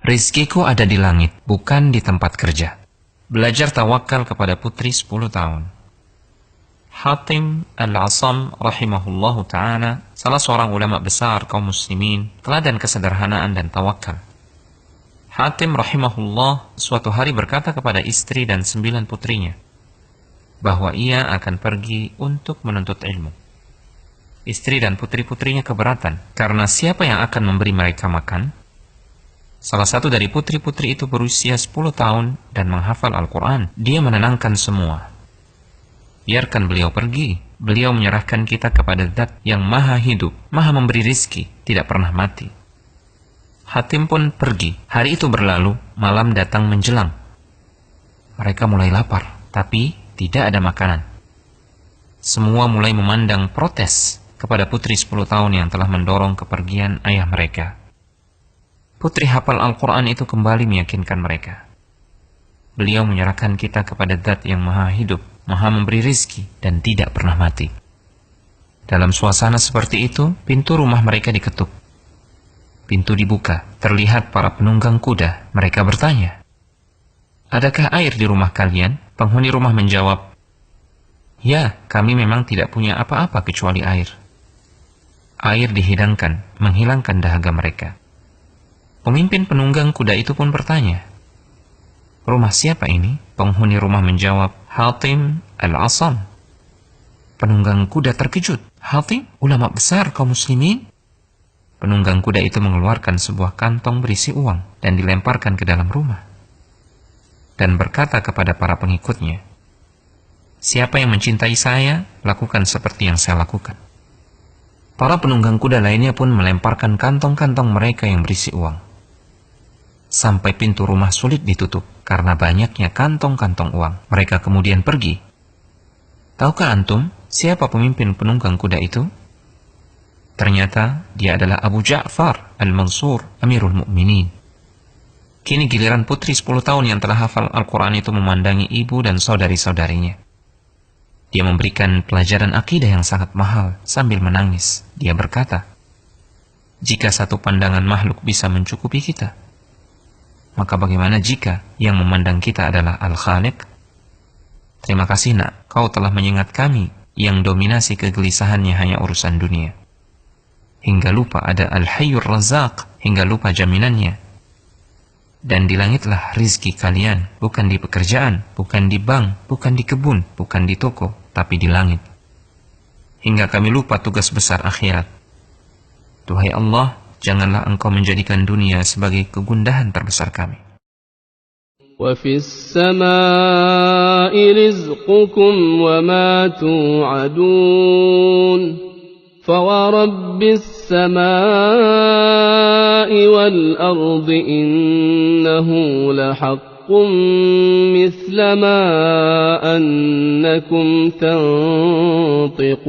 Rizkiku ada di langit, bukan di tempat kerja. Belajar tawakal kepada putri 10 tahun. Hatim Al-Asam rahimahullahu ta'ala, salah seorang ulama besar kaum muslimin, teladan kesederhanaan dan tawakal. Hatim rahimahullah suatu hari berkata kepada istri dan 9 putrinya, bahwa ia akan pergi untuk menuntut ilmu. Istri dan putri-putrinya keberatan, karena siapa yang akan memberi mereka makan? Salah satu dari putri-putri itu berusia 10 tahun dan menghafal Al-Quran. Dia menenangkan semua. Biarkan beliau pergi. Beliau menyerahkan kita kepada Zat yang maha hidup, maha memberi rizki, tidak pernah mati. Hatim pun pergi. Hari itu berlalu, malam datang menjelang. Mereka mulai lapar, tapi tidak ada makanan. Semua mulai memandang protes kepada putri 10 tahun yang telah mendorong kepergian ayah mereka. Putri hafal Al-Quran itu kembali meyakinkan mereka. Beliau menyerahkan kita kepada Zat yang maha hidup, maha memberi rizki, dan tidak pernah mati. Dalam suasana seperti itu, pintu rumah mereka diketuk. Pintu dibuka, terlihat para penunggang kuda. Mereka bertanya, "Adakah air di rumah kalian?" Penghuni rumah menjawab, "Ya, kami memang tidak punya apa-apa kecuali air." Air dihidangkan, menghilangkan dahaga mereka. Pemimpin penunggang kuda itu pun bertanya, "Rumah siapa ini?" Penghuni rumah menjawab, "Hatim Al-Asam." Penunggang kuda terkejut. "Hatim, ulama besar kaum muslimin?" Penunggang kuda itu mengeluarkan sebuah kantong berisi uang dan dilemparkan ke dalam rumah. Dan berkata kepada para pengikutnya, "Siapa yang mencintai saya, lakukan seperti yang saya lakukan." Para penunggang kuda lainnya pun melemparkan kantong-kantong mereka yang berisi uang. Sampai pintu rumah sulit ditutup karena banyaknya kantong-kantong uang. Mereka kemudian pergi. Tahukah antum siapa pemimpin penunggang kuda itu? Ternyata dia adalah Abu Ja'far Al-Mansur, Amirul Mukminin. Kini giliran putri 10 tahun yang telah hafal Al-Quran itu memandangi ibu dan saudari-saudarinya. Dia memberikan pelajaran akidah yang sangat mahal sambil menangis. Dia berkata, "Jika satu pandangan makhluk bisa mencukupi kita, maka bagaimana jika yang memandang kita adalah Al-Khaliq? Terima kasih nak, kau telah mengingat kami yang dominasi kegelisahannya hanya urusan dunia. Hingga lupa ada Al-Hayyur Razzaq, hingga lupa jaminannya. Dan di langitlah rizki kalian, bukan di pekerjaan, bukan di bank, bukan di kebun, bukan di toko, tapi di langit. Hingga kami lupa tugas besar akhirat. Duhai Allah, janganlah engkau menjadikan dunia sebagai kegundahan terbesar kami." وَفِي السَّمَاءِ رِزْقُكُمْ وَمَا تُوعَدُونَ فَوَرَبِّ السَّمَاءِ وَالْأَرْضِ إِنَّهُ لَحَقٌّ مِثْلَ مَا أَنَّكُمْ تَنطِقُونَ